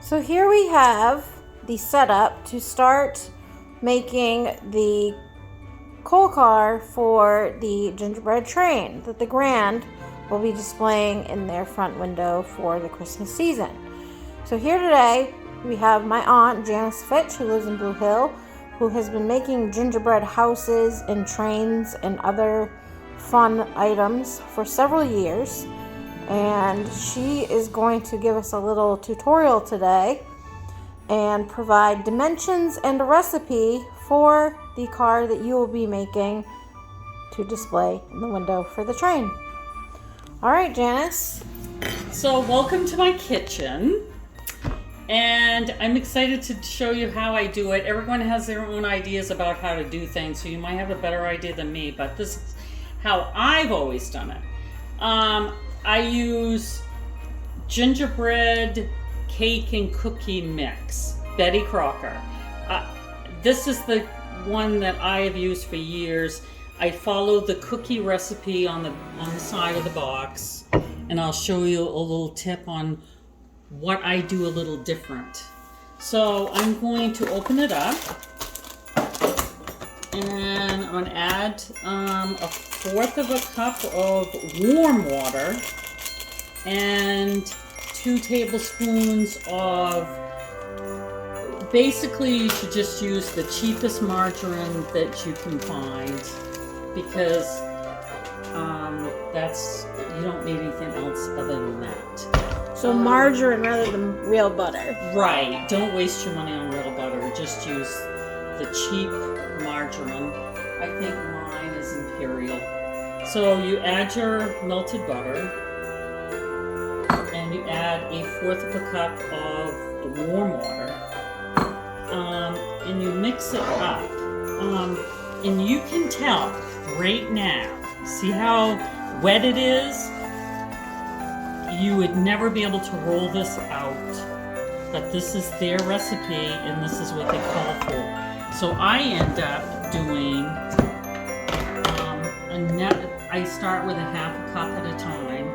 So here we have the setup to start making the coal car for the gingerbread train that the Grand will be displaying in their front window for the Christmas season. So here today we have my aunt Janice Fitch, who lives in Blue Hill, who has been making gingerbread houses and trains and other fun items for several years. And she is going to give us a little tutorial today and provide dimensions and a recipe for the car that you will be making to display in the window for the train. All right, Janice. So welcome to my kitchen, and I'm excited to show you how I do it. Everyone has their own ideas about how to do things, so you might have a better idea than me, but this is how I've always done it. I use gingerbread cake and cookie mix, Betty Crocker. This is the one that I have used for years. I follow the cookie recipe on the side of the box, and I'll show you a little tip on what I do a little different. So I'm going to open it up, and I'm going to add a fourth of a cup of warm water and 2 tablespoons of, basically you should just use the cheapest margarine that you can find, because you don't need anything else other than that. So margarine rather than real butter. Right. Don't waste your money on real butter. Just use the cheap margarine. I think mine is Imperial. So you add your melted butter, and you add a fourth of a cup of the warm water, and you mix it up. And you can tell right now, see how wet it is? You would never be able to roll this out, but this is their recipe and this is what they call for. So I end up doing I start with a half a cup at a time.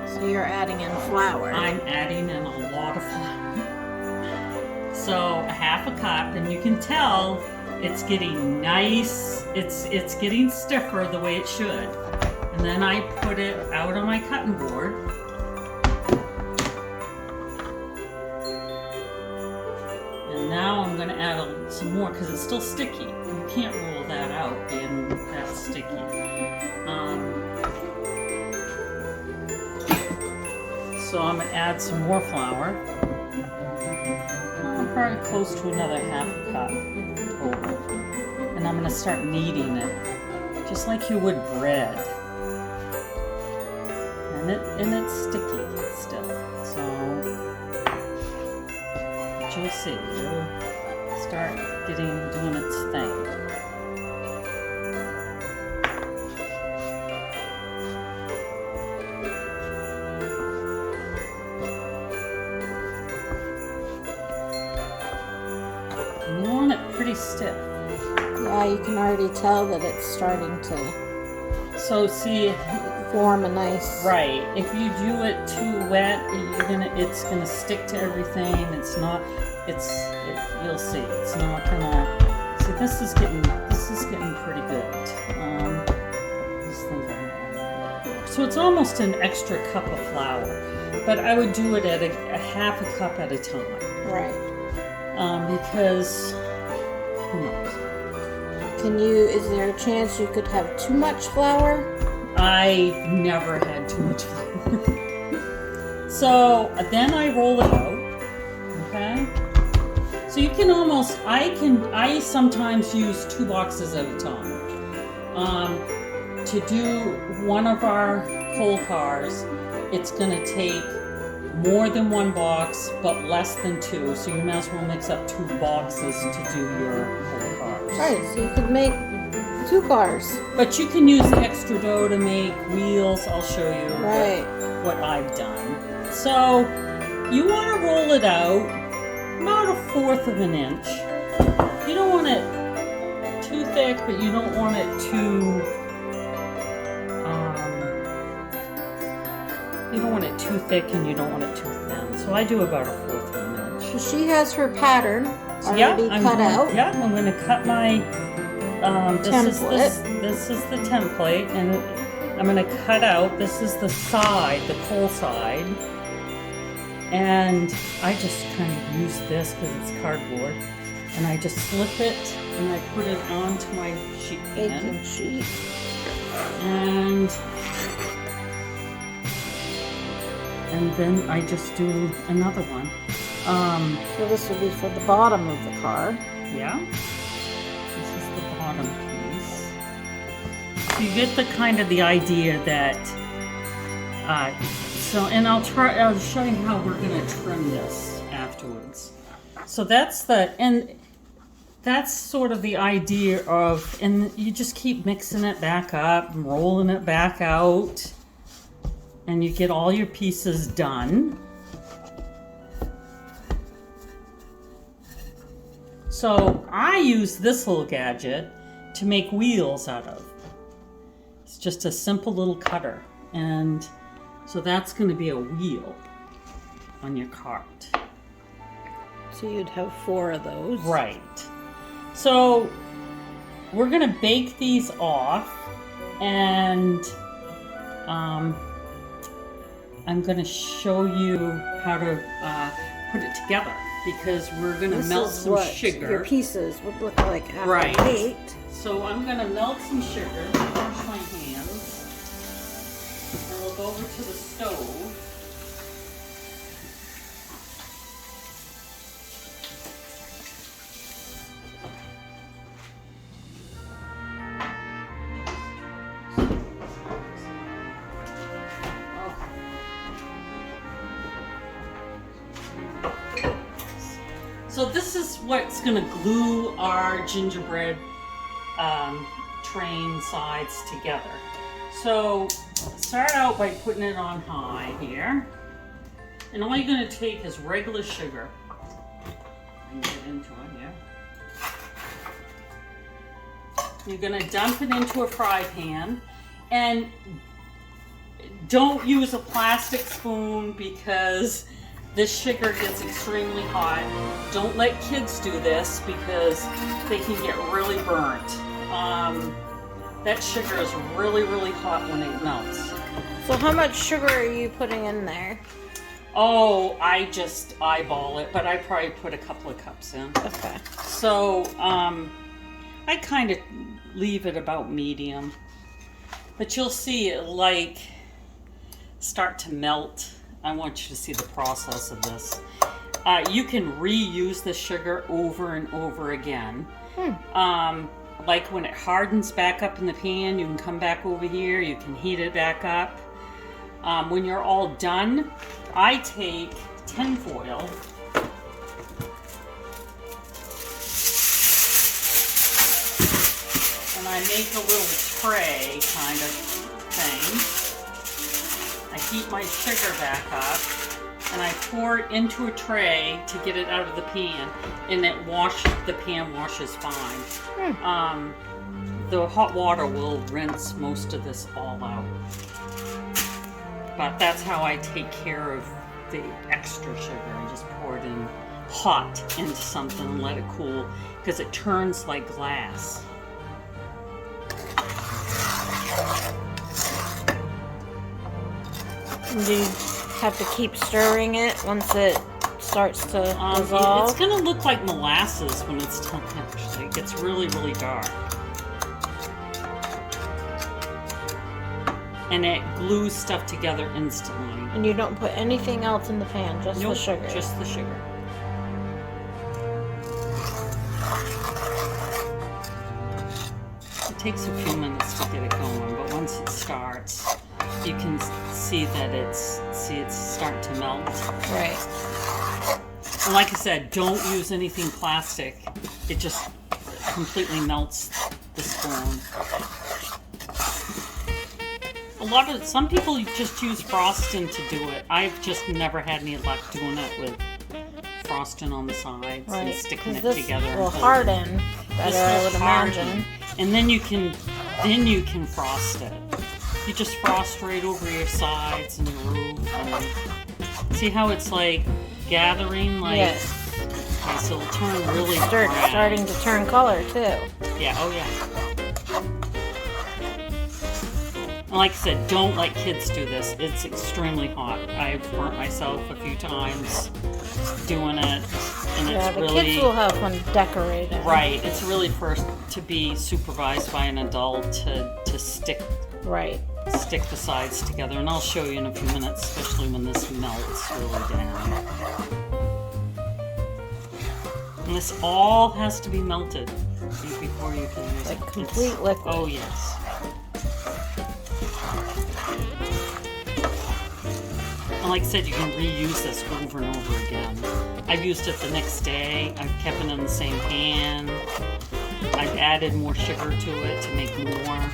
So you're adding in flour. I'm adding in a lot of flour. So a half a cup, and you can tell it's getting nice. It's getting stiffer the way it should. And then I put it out on my cutting board. And now I'm going to add some more because it's still sticky. You can't roll that out being that sticky. So I'm going to add some more flour. Probably close to another half a cup total. And I'm going to start kneading it, just like you would bread. And it's sticky still, so you'll see, it'll start doing its thing. And you want it pretty stiff. Yeah, you can already tell that it's starting to. So see. Form a nice. Right. If you do it too wet, it's gonna stick to everything. You'll see. It's not gonna. See, this is getting pretty good. So it's almost an extra cup of flour, but I would do it at a half a cup at a time. Right. Because who knows? Is there a chance you could have too much flour? I never had too much flour. So then I roll it out, okay? So you can almost, I sometimes use 2 boxes at a time. To do one of our coal cars, it's gonna take more than 1 box, but less than 2. So you might as well mix up 2 boxes to do your coal cars. Right, so you could make 2 cars. But you can use the extra dough to make wheels. I'll show you what I've done. So you want to roll it out about 1/4 of an inch. You don't want it too thick, but you don't want it too You don't want it too thick and you don't want it too thin. So I do about a 1/4 of an inch. So she has her pattern already cut out. Yeah, I'm going to cut my template. This is the template, and I'm going to cut out. This is the side, the coal side, and I just kind of use this because it's cardboard, and I just slip it and I put it onto my sheet pan. Baking sheet. And then I just do another one. So this will be for the bottom of the card. Yeah. This is the bottom piece. So you get the kind of the idea that, and I'll show you how we're gonna trim this afterwards. So that's that's sort of the idea of, and you just keep mixing it back up and rolling it back out, and you get all your pieces done. So I use this little gadget to make wheels out of. It's just a simple little cutter, and so that's going to be a wheel on your cart. So you'd have 4 of those. Right. So we're going to bake these off, and I'm going to show you how to put it together, because we're going to melt some sugar. Your pieces would look like after Right. baked. So I'm going to melt some sugar. Wash my hands. And we'll go over to the stove. So this is what's going to glue our gingerbread train sides together. So start out by putting it on high here. And all you're going to take is regular sugar. I can get into it here. You're going to dump it into a fry pan. And don't use a plastic spoon, because this sugar gets extremely hot. Don't let kids do this because they can get really burnt. That sugar is really, really hot when it melts. So how much sugar are you putting in there? Oh, I just eyeball it, but I probably put a couple of cups in. Okay. So I kind of leave it about medium. But you'll see it like start to melt. I want you to see the process of this. You can reuse the sugar over and over again. Like when it hardens back up in the pan, you can come back over here, you can heat it back up. When you're all done, I take tin foil and I make a little tray kind of thing. I heat my sugar back up and I pour it into a tray to get it out of the pan, and the pan washes fine. The hot water will rinse most of this all out. But that's how I take care of the extra sugar. I just pour it in hot into something and let it cool, because it turns like glass. Do you have to keep stirring it once it starts to dissolve? It's going to look like molasses when it's done, actually. It gets really, really dark. And it glues stuff together instantly. And you don't put anything else in the pan, just the sugar? Just the sugar. It takes a few minutes to get it going, but once it starts, you can see that it's starting to melt. Right. And like I said, don't use anything plastic. It just completely melts the spoon. Some people just use frosting to do it. I've just never had any luck doing it with frosting on the sides and sticking it together. Will harden better, I would imagine. And then you can frost it. You just frost right over your sides and your roof. And see how it's like gathering? Like, yes. Okay, so it'll turn really brown. Starting to turn color too. Yeah, oh yeah. And like I said, don't let kids do this. It's extremely hot. I've burnt myself a few times doing it. And Yeah, it's the really, kids will have fun decorating. right. It's really first to be supervised by an adult to stick Right. the sides together, and I'll show you in a few minutes, especially when this melts really down. And this all has to be melted before you can use Like it. complete liquid. Oh yes. And like I said, you can reuse this over and over again. I've used it the next day. I've kept it in the same pan. I've added more sugar to it to make more.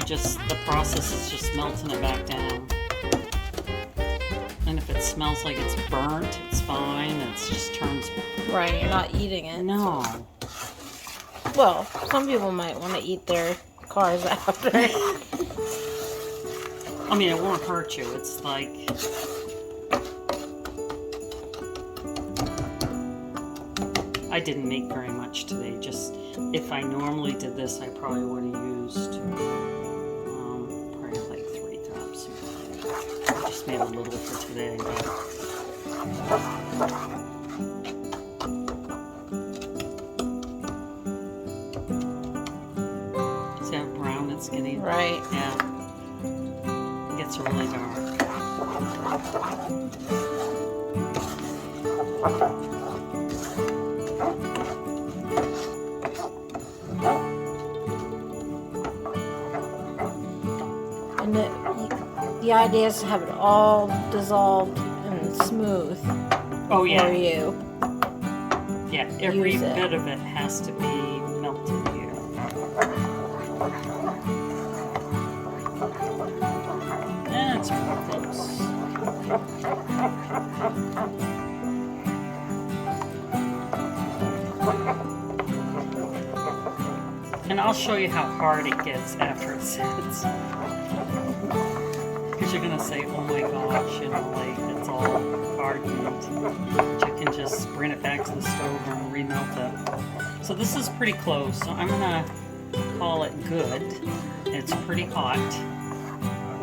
The process is just melting it back down. And if it smells like it's burnt, it's fine. It just turns... Right, you're not eating it. No. Well, some people might want to eat their cars after. I mean, it won't hurt you. It's like... I didn't make very much today. Just, if I normally did this, I probably would have used... like 3 cups. I just made a little for today. But... See how brown it's getting? Right. Yeah. It gets really dark. And the idea is to have it all dissolved and smooth. Oh yeah. For you. Yeah, every bit of it has to be melted here. That's pretty close. And I'll show you how hard it gets after it sits. Because you're going to say, oh my gosh, you know, like it's all hardened. But you can just bring it back to the stove and remelt it. So this is pretty close. So I'm going to call it good. It's pretty hot.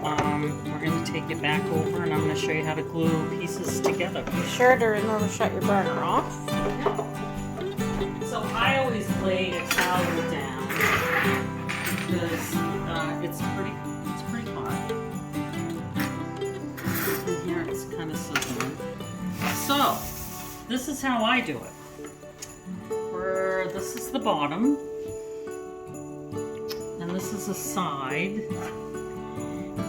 We're going to take it back over and I'm going to show you how to glue pieces together. Be sure to remember to shut your burner off. So I always lay a towel down because it's pretty hot. And here it's kind of sizzling. So this is how I do it. This is the bottom, and this is the side,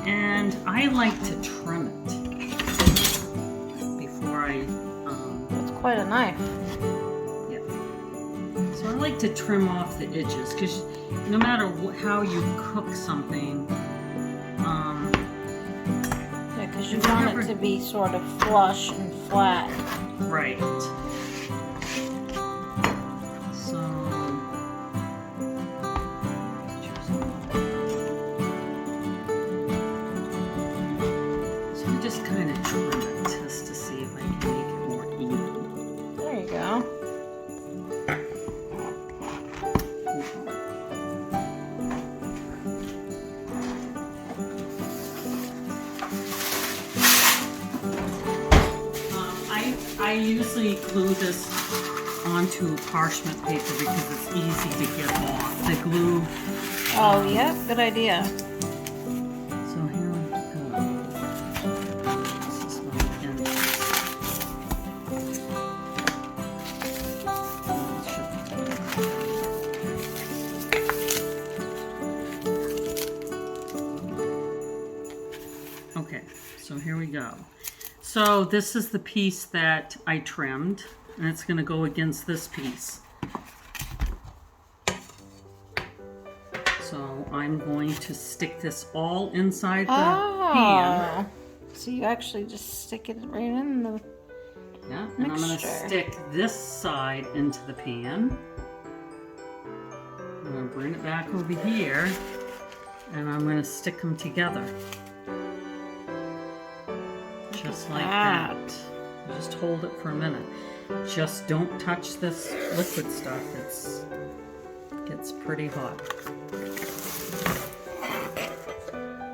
and I like to trim it before I. That's quite a knife. So I like to trim off the edges because no matter how you cook something, Yeah, because you want it to be sort of flush and flat. Right. So I just kind of trim it just to see if I can make it more even. There you go. I usually glue this onto parchment paper because it's easy to get off. The glue. Oh, yep, good idea. So here we go. This is my end. Okay, so here we go. So this is the piece that I trimmed, and it's going to go against this piece. So I'm going to stick this all inside the pan. So you actually just stick it right in the Yeah, and I'm going to mixture. stick this side into the pan. I'm going to bring it back over here. And I'm going to stick them together. Just like that. Just hold it for a minute. Just don't touch this liquid stuff. It gets pretty hot.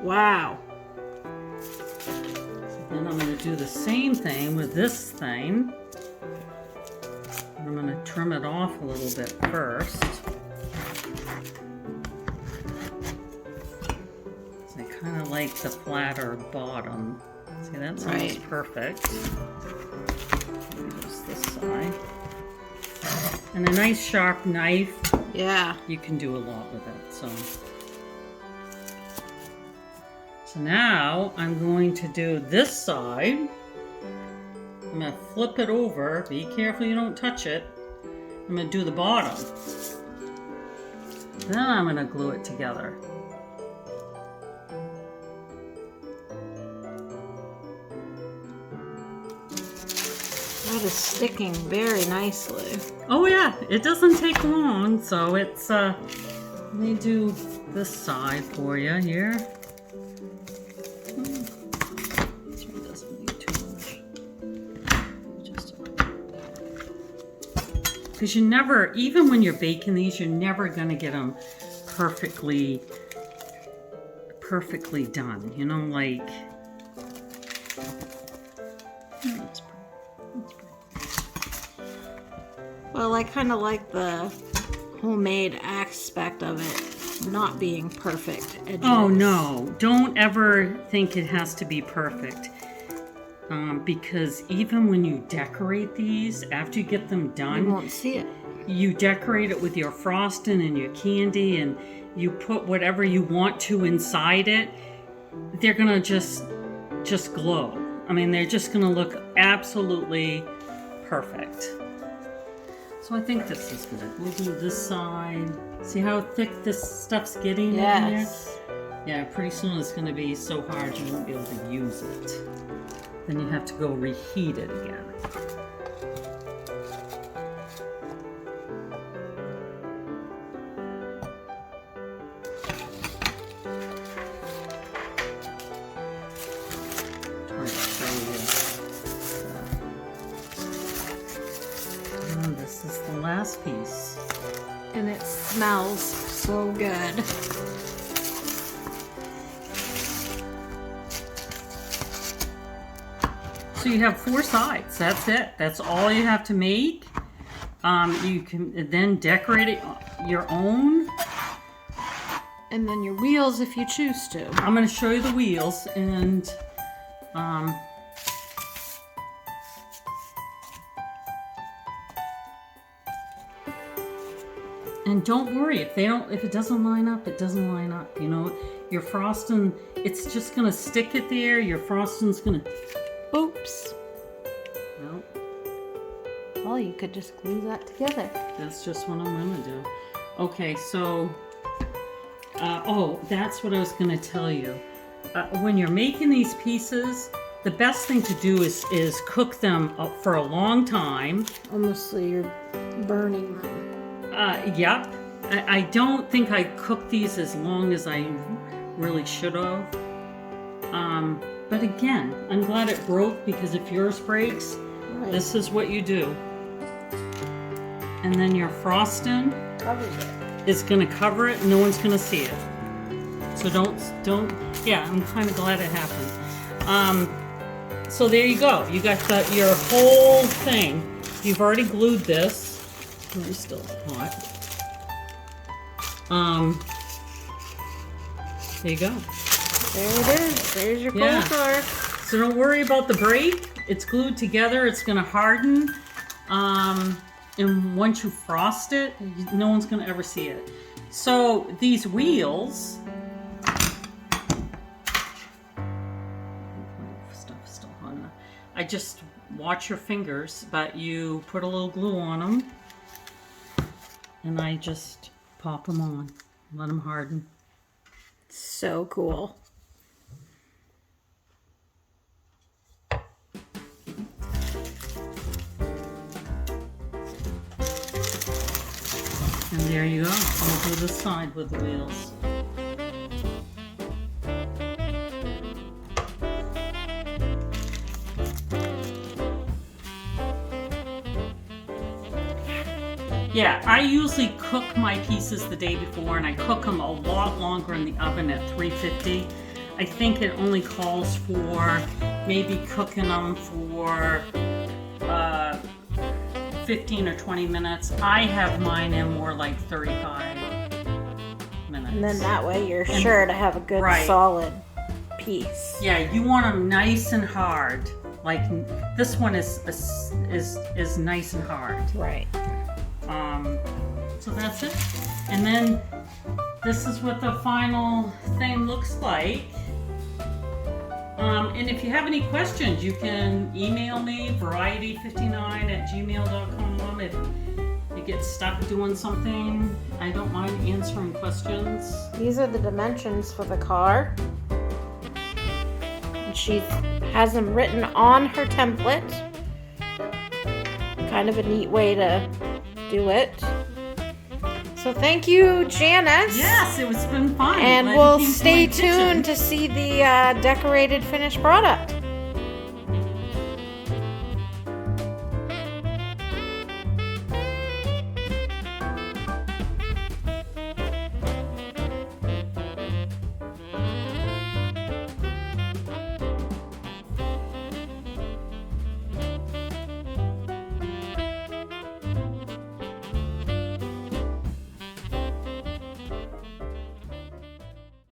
Wow. Then I'm going to do the same thing with this thing. I'm going to trim it off a little bit first. I kind of like the flatter bottom. See, that's almost perfect. Use this side. And a nice sharp knife. Yeah. You can do a lot with it. So now I'm going to do this side. I'm going to flip it over. Be careful you don't touch it. I'm going to do the bottom. Then I'm going to glue it together. That is sticking very nicely. Oh yeah, it doesn't take long, so it's, let me do this side for you here. This one doesn't need too much. Because you never, even when you're baking these, you're never going to get them perfectly done. You know, like... Well, I kind of like the homemade aspect of it not being perfect edges. Oh no, don't ever think it has to be perfect. Because even when you decorate these, after you get them done, You won't see it. you decorate it with your frosting and your candy, and you put whatever you want to inside it, they're gonna just glow. I mean, they're just gonna look absolutely perfect. So I think this is good. We'll do this side. See how thick this stuff's getting in here? Yes. Yeah, pretty soon it's going to be so hard you won't be able to use it. Then you have to go reheat it again. Trying to show you. And this is the last piece. And it smells so good. So you have 4 sides. That's it. That's all you have to make. You can then decorate it your own. And then your wheels if you choose to. I'm going to show you the wheels, and don't worry if it doesn't line up, it doesn't line up. You know, your frosting, it's just going to stick it there. Your frosting's going to... Oops. Well, Well, you could just glue that together. that's just what I'm going to do. Okay, so... oh, that's what I was going to tell you. When you're making these pieces, the best thing to do is cook them for a long time. Almost like you're burning them. Yep. I don't think I cooked these as long as I really should have. But again, I'm glad it broke, because if yours breaks, this is what you do. And then your frosting is going to cover it. No one's going to see it. So don't. Yeah, I'm kind of glad it happened. So there you go. You got your whole thing. You've already glued this. It's still hot. There you go. There it is. There's your coleslaw. So don't worry about the break. It's glued together. It's going to harden. And once you frost it, no one's going to ever see it. So these wheels... Stuff's still hot enough. I just watch your fingers, but you put a little glue on them. And I just pop them on. Let them harden. So cool. And there you go. I'll do the side with the wheels. Yeah, I usually cook my pieces the day before, and I cook them a lot longer in the oven at 350. I think it only calls for maybe cooking them for 15 or 20 minutes. I have mine in more like 35 minutes. And then that way you're sure to have a good solid piece. Yeah, you want them nice and hard. Like this one is nice and hard. Right. So that's it. And then this is what the final thing looks like. And if you have any questions, you can email me, variety59@gmail.com. If you get stuck doing something, I don't mind answering questions. These are the dimensions for the car. And she has them written on her template. Kind of a neat way to do it. So thank you, Janice. Yes, it's been fun. And we'll stay tuned to see the decorated finished product.